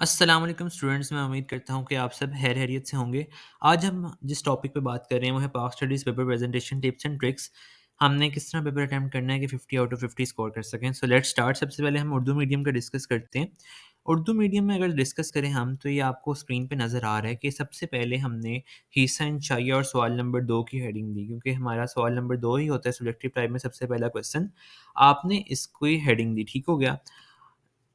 अस्सलाम वालेकुम स्टूडेंट्स, मैं उम्मीद करता हूँ कि आप सब खैरियत से होंगे। आज हम जिस टॉपिक पे बात कर रहे हैं वो है past studies paper presentation tips and tricks. हमने किस तरह पेपर अटेम्प्ट करना है कि 50 आउट ऑफ 50 स्कोर कर सकें। So let's start. सबसे पहले हम उर्दू मीडियम का डिस्कस करते हैं। उर्दू मीडियम में अगर डिस्कस करें हम तो ये आपको स्क्रीन पे नज़र आ रहा है कि सबसे पहले हमने हिस्सा इंशाइया और सवाल नंबर 2 की हेडिंग दी, क्योंकि हमारा सवाल नंबर 2 ही होता है सब्जेक्टिव टाइप में सबसे पहला क्वेश्चन। आपने इसको ही हेडिंग दी, ठीक हो गया?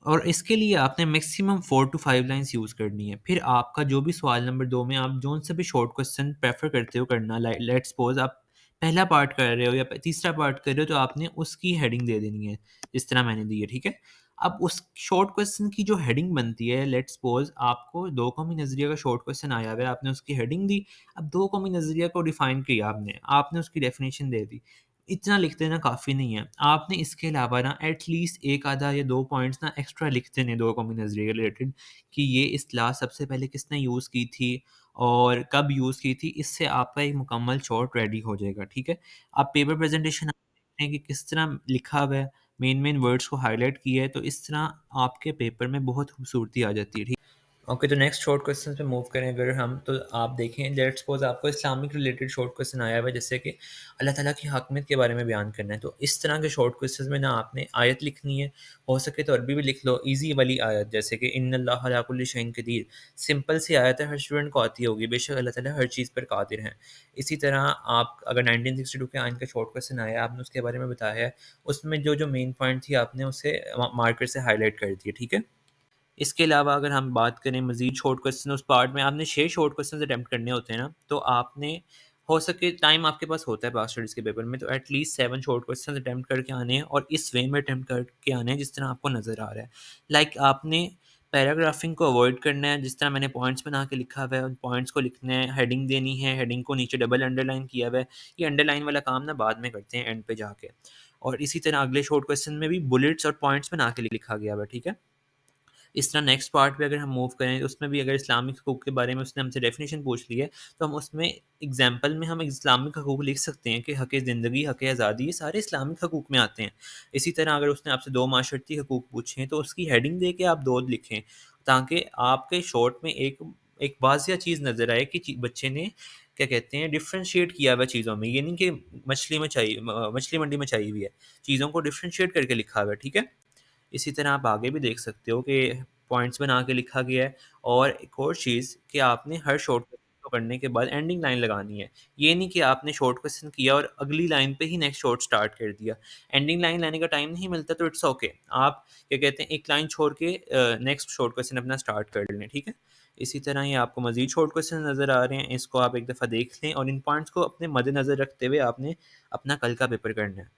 और इसके लिए आपने मैक्सिमम 4 टू 5 लाइन्स यूज़ करनी है। फिर आपका जो भी सवाल नंबर 2 में आप जौन-सा भी शॉर्ट क्वेश्चन प्रेफ़र करते हो करना, लेट्स सपोज़ आप पहला पार्ट कर रहे हो या तीसरा पार्ट कर रहे हो, तो आपने उसकी हेडिंग दे देनी है, जिस तरह मैंने दी है, ठीक है? अब उस शॉर्ट क्वेश्चन की जो हेडिंग बनती है, लेट्स सपोज़ आपको 2 कौमी नज़रिया का शॉर्ट क्वेश्चन आया हुआ है, आपने उसकी हेडिंग दी। अब 2 कौमी नज़रिया को डिफ़ाइन किया आपने उसकी डेफ़िनिशन दे दी। इतना लिख देना काफ़ी नहीं है। आपने इसके अलावा ना एटलीस्ट 1 आधा या 2 पॉइंट्स ना एक्स्ट्रा लिख देने 2 कॉमी नज़रिए के रिलेटेड, कि ये इस्तेलाह सबसे पहले किसने यूज़ की थी और कब यूज़ की थी। इससे आपका एक मुकम्मल शॉट रेडी हो जाएगा, ठीक है? आप पेपर प्रेज़ेंटेशन आप देखते हैं कि किस तरह लिखा हुआ है, मेन वर्ड्स को हाइलाइट किया है, तो इस तरह आपके पेपर में बहुत खूबसूरती आ जाती है, ठीक। ओके, तो नेक्स्ट शॉर्ट क्वेश्चन पे मूव करें अगर हम, तो आप देखें लेट्स सपोज़ आपको इस्लामिक रिलेटेड शॉर्ट क्वेश्चन आया हुआ है, जैसे कि अल्लाह ताला की हकमियत के बारे में बयान करना है। तो इस तरह के शॉर्ट क्वेश्चंस में ना आपने आयत लिखनी है, हो सके तो अरबी भी लिख लो, ईज़ी वाली आयत, जैसे कि इन्नल्लाह अला कुल्लि शैइन क़दीर। सिंपल सी आयत है, हर स्टूडेंट को आती होगी, बेशक अल्लाह ताला हर चीज़ पर कादिर हैं। इसी तरह आप अगर 1962 के आइन का शॉर्ट क्वेश्चन आया, आपने उसके बारे में बताया है, उसमें जो मेन पॉइंट थी आपने उसे मार्कर से हाइलाइट कर दिया, ठीक है? इसके अलावा अगर हम बात करें मज़ीद शॉर्ट क्वेश्चन, उस पार्ट में आपने 6 शॉर्ट क्वेश्चंस अटेम्प्ट करने होते हैं ना, तो आपने हो सके टाइम आपके पास होता है पास स्टडीज़ के पेपर में, तो एटलीस्ट 7 शॉर्ट क्वेश्चंस अटेम्प्ट करके आने हैं और इस वे में अटेम्प्ट करके आने हैं जिस तरह आपको नज़र आ रहा है। लाइक आपने पैराग्राफिंग को अवॉइड करना है, जिस तरह मैंने पॉइंट्स बना के लिखा हुआ है, उन पॉइंट्स को लिखना है, हेडिंग देनी है, हेडिंग को नीचे डबल अंडरलाइन किया हुआ है। ये अंडरलाइन वाला काम ना बाद में करते हैं एंड पे जाके। और इसी तरह अगले शॉर्ट क्वेश्चन में भी बुलेट्स और पॉइंट्स बना के लिखा गया हुआ है, ठीक है? इस तरह नेक्स्ट पार्ट पे अगर हम मूव करें, तो उसमें भी अगर इस्लामिक हकूक़ के बारे में उसने हमसे डेफ़िनेशन पूछ ली है, तो हम उसमें एग्ज़ाम्पल में हम इस्लामिक हकूक़ लिख सकते हैं कि हक़ ज़िंदगी, हक़ आज़ादी, ये सारे इस्लामिक हकूक़ में आते हैं। इसी तरह अगर उसने आपसे 2 माशरती हकूक़ पूछे हैं, तो उसकी हेडिंग दे के आप 2 लिखें, ताकि आपके शॉर्ट में एक एक वाज़िया चीज़ नज़र आए कि बच्चे ने क्या कहते हैं डिफ़रेंशिएट किया हुआ है चीज़ों में। ये नहीं कि मछली मंडी में चाहिए हुई है। चीज़ों को डिफ़रेंशिएट करके लिखा हुआ है, ठीक है? इसी तरह आप आगे भी देख सकते हो कि पॉइंट्स बना के लिखा गया है। और एक और चीज़ कि आपने हर शॉर्ट क्वेश्चन को करने के बाद एंडिंग लाइन लगानी है। ये नहीं कि आपने शॉर्ट क्वेश्चन किया और अगली लाइन पे ही नेक्स्ट शॉर्ट स्टार्ट कर दिया। एंडिंग लाइन लाने का टाइम नहीं मिलता तो इट्स ओके। आप क्या कहते हैं एक लाइन छोड़ के नेक्स्ट शॉर्ट क्वेश्चन अपना स्टार्ट कर लें, ठीक है? इसी तरह ये आपको मज़ीद शॉर्ट क्वेश्चन नज़र आ रहे हैं, इसको आप एक दफ़ा देख लें और इन पॉइंट्स को अपने मद्देनज़र रखते हुए आपने अपना कल का पेपर करना है।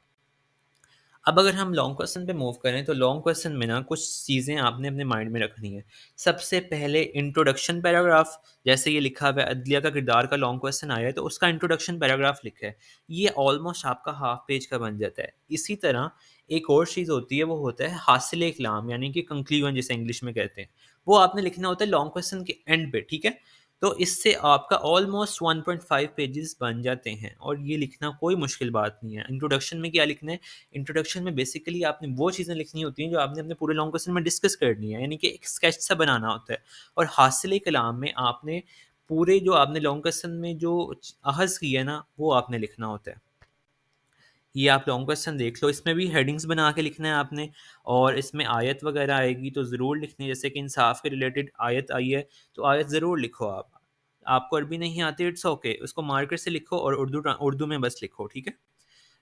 अब अगर हम लॉन्ग क्वेश्चन पे मूव करें, तो लॉन्ग क्वेश्चन में ना कुछ चीज़ें आपने अपने माइंड में रखनी है। सबसे पहले इंट्रोडक्शन पैराग्राफ, जैसे ये लिखा हुआ है अदलिया का किरदार का लॉन्ग क्वेश्चन आया है, तो उसका इंट्रोडक्शन पैराग्राफ लिखा है। ये ऑलमोस्ट आपका हाफ पेज का बन जाता है। इसी तरह एक और चीज़ होती है, वो होता है हासिल कलाम, यानी कि कंक्लूजन जिसे इंग्लिश में कहते हैं। वो आपने लिखना होता है लॉन्ग क्वेश्चन के एंड पे, ठीक है? तो इससे आपका ऑलमोस्ट 1.5 पेजेस बन जाते हैं और ये लिखना कोई मुश्किल बात नहीं है। इंट्रोडक्शन में क्या लिखना है? इंट्रोडक्शन में बेसिकली आपने वो चीज़ें लिखनी होती हैं जो आपने अपने पूरे लॉन्ग क्वेश्चन में डिस्कस करनी है, यानी कि एक स्केच सा बनाना होता है। और हासिल कलाम में आपने पूरे जो आपने लॉन्ग क्वेश्चन में जो अहज़ किया है ना, वो आपने लिखना होता है। ये आप लॉन्ग क्वेश्चन देख लो, इसमें भी हेडिंग्स बना के लिखना है आपने। और इसमें आयत वगैरह आएगी तो ज़रूर लिखनी है, जैसे कि इंसाफ के रिलेटेड आयत आई है, तो आयत ज़रूर लिखो आप। आपको अरबी नहीं आती, इट्स ओके, उसको मार्कर से लिखो और उर्दू में बस लिखो, ठीक है?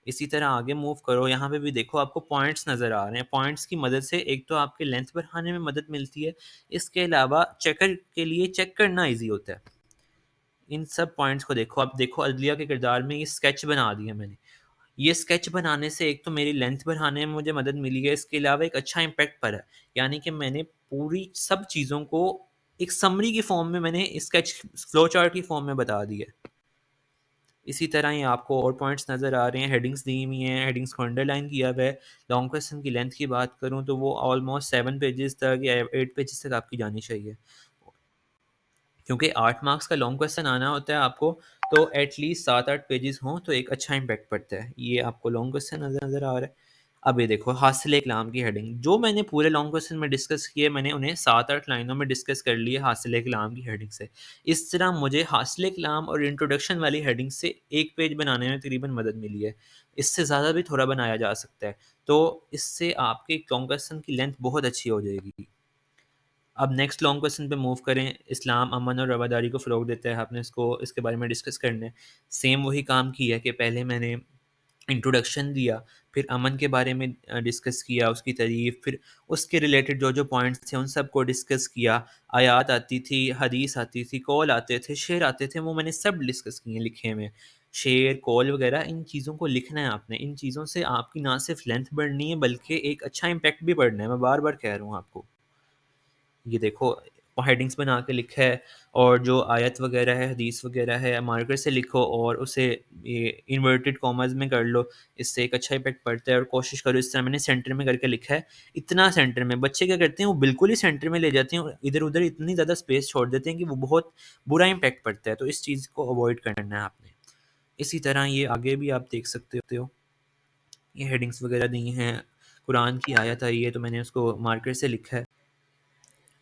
इसी तरह आगे मूव करो, यहाँ पे भी देखो आपको पॉइंट्स नज़र आ रहे हैं। पॉइंट्स की मदद से एक तो आपके लेंथ बढ़ाने में मदद मिलती है, इसके अलावा चेकर के लिए चेक करना ईज़ी होता है। इन सब पॉइंट्स को देखो, आप देखो अदलिया के किरदार में ये स्केच बना दिया मैंने। ये स्केच बनाने से एक तो मेरी लेंथ बढ़ाने में मुझे मदद मिली है, इसके अलावा एक अच्छा इम्पैक्ट पड़ा है। यानी कि मैंने पूरी सब चीज़ों को एक समरी की फ़ॉर्म में मैंने स्केच फ्लो चार्ट की फ़ॉर्म में बता दिया है। इसी तरह ही आपको और पॉइंट्स नज़र आ रहे हैं, हेडिंग्स दी हुई हैं, हेडिंग्स को अंडरलाइन किया हुआ है। लॉन्ग क्वेश्चन की लेंथ की बात करूँ तो वो ऑलमोस्ट 7 पेजेज़ तक या 8 पेजेज़ तक आपकी जानी चाहिए। क्योंकि 8 मार्क्स का लॉन्ग क्वेश्चन आना होता है आपको, तो एटलीस्ट 7-8 पेजेज़ हों तो एक अच्छा इम्पैक्ट पड़ता है। ये आपको लॉन्ग क्वेश्चन नज़र नज़र आ रहा है। अब ये देखो हासिल कलाम की हेडिंग जो मैंने पूरे लॉन्ग क्वेश्चन में डिस्कस किए मैंने उन्हें 7-8 लाइनों में डिस्कस कर लिए हासिल कलाम की हेडिंग से। इस तरह मुझे हासिल कलाम और इंट्रोडक्शन वाली हेडिंग से 1 पेज बनाने में तकरीबन मदद मिली है। इससे ज़्यादा भी थोड़ा बनाया जा सकता है। तो इससे आपके लॉन्ग क्वेश्चन की लेंथ बहुत अच्छी हो जाएगी। अब नेक्स्ट लॉन्ग क्वेश्चन पे मूव करें, इस्लाम अमन और रवादारी को फ़रोग़ देता है, आपने इसके बारे में डिस्कस करना है। सेम वही काम किया है कि पहले मैंने इंट्रोडक्शन दिया, फिर अमन के बारे में डिस्कस किया, उसकी तारीफ़, फिर उसके रिलेटेड जो-जो पॉइंट्स थे उन सब को डिस्कस किया। आयत आती थी, हदीस आती थी, कौल आते थे, शेर आते थे, वो मैंने सब डिस्कस किए लिखे हुए हैं। शेर, कौल वगैरह इन चीज़ों को लिखना है आपने। इन चीज़ों से आपकी ना सिर्फ लेंथ बढ़नी है बल्कि एक अच्छा इम्पैक्ट भी बढ़ना है। मैं बार-बार कह रहा हूँ आपको। ये देखो हेडिंग्स बना के लिखा है और जो आयत वगैरह है, हदीस वगैरह है, मार्कर से लिखो और उसे ये इन्वर्टेड कॉमास में कर लो। इससे एक अच्छा इफ़ेक्ट पड़ता है और कोशिश करो इस तरह मैंने सेंटर में करके लिखा है। इतना सेंटर में, बच्चे क्या करते हैं वो बिल्कुल ही सेंटर में ले जाते हैं और इधर-उधर इतनी ज़्यादा स्पेस छोड़ देते हैं कि वो बहुत बुरा इम्पैक्ट पड़ता है। तो इस चीज़ को अवॉइड करना है आपने। इसी तरह ये आगे भी आप देख सकते हो। ये हेडिंग्स वगैरह दी हैं। कुरान की आयत आई है तो मैंने उसको मार्कर से लिखा है।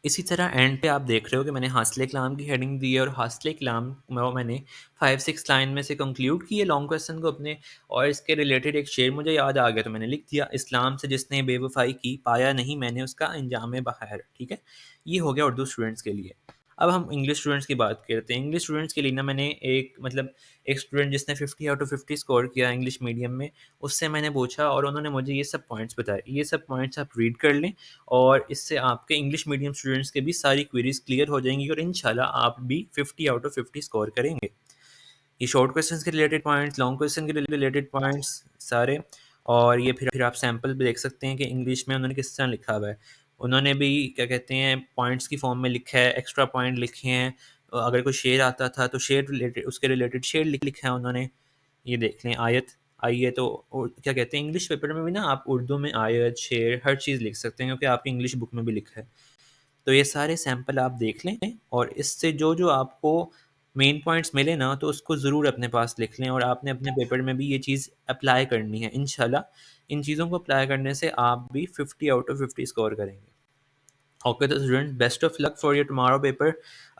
इसी तरह एंड पे आप देख रहे हो कि मैंने हासिल कलाम की हेडिंग दी है और हासिल कलाम वो मैंने 5-6 लाइन में से कंक्लूड किए लॉन्ग क्वेश्चन को अपने और इसके रिलेटेड एक शेर मुझे याद आ गया तो मैंने लिख दिया, इस्लाम से जिसने बेवफ़ाई की पाया नहीं मैंने उसका अंजाम बख़ैर। ठीक है? ये हो गया उर्दू स्टूडेंट्स के लिए। अब हम इंग्लिश स्टूडेंट्स की बात करते हैं। इंग्लिश स्टूडेंट्स के लिए ना मैंने एक स्टूडेंट जिसने 50 आउट ऑफ 50 स्कोर किया इंग्लिश मीडियम में, उससे मैंने पूछा और उन्होंने मुझे ये सब पॉइंट्स बताए। ये सब पॉइंट्स आप रीड कर लें और इससे आपके इंग्लिश मीडियम स्टूडेंट्स के भी सारी क्वेरीज़ क्लियर हो जाएँगी और इंशाल्लाह आप भी 50 आउट ऑफ 50 स्कोर करेंगे। ये शॉर्ट क्वेश्चंस के रिलेटेड पॉइंट्स, लॉन्ग क्वेश्चन के रिलेटेड पॉइंट्स सारे और ये फिर आप सैंपल भी देख सकते हैं कि इंग्लिश में उन्होंने किस तरह लिखा हुआ है। उन्होंने भी क्या कहते हैं पॉइंट्स की फॉर्म में लिखा है, एक्स्ट्रा पॉइंट लिखे हैं। अगर कोई शेर आता था तो शेर रिलेटेड उसके रिलेटेड शेर लिखा है उन्होंने। ये देख लें आयत आई है तो क्या कहते हैं इंग्लिश पेपर में भी ना आप उर्दू में आयत, शेर हर चीज़ लिख सकते हैं क्योंकि आपकी इंग्लिश बुक में भी लिखा है। तो ये सारे सैंपल आप देख लें और इससे जो-जो आपको मेन पॉइंट्स मिले ना तो उसको ज़रूर अपने पास लिख लें और आपने अपने पेपर में भी ये चीज़ अप्लाई करनी है। इंशाल्लाह इन चीज़ों को अप्लाई करने से आप भी 50 आउट ऑफ 50 स्कोर करेंगे। ओके तो student best of luck for your tomorrow paper.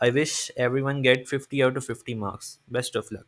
I wish everyone get 50 out of 50 marks. Best of luck.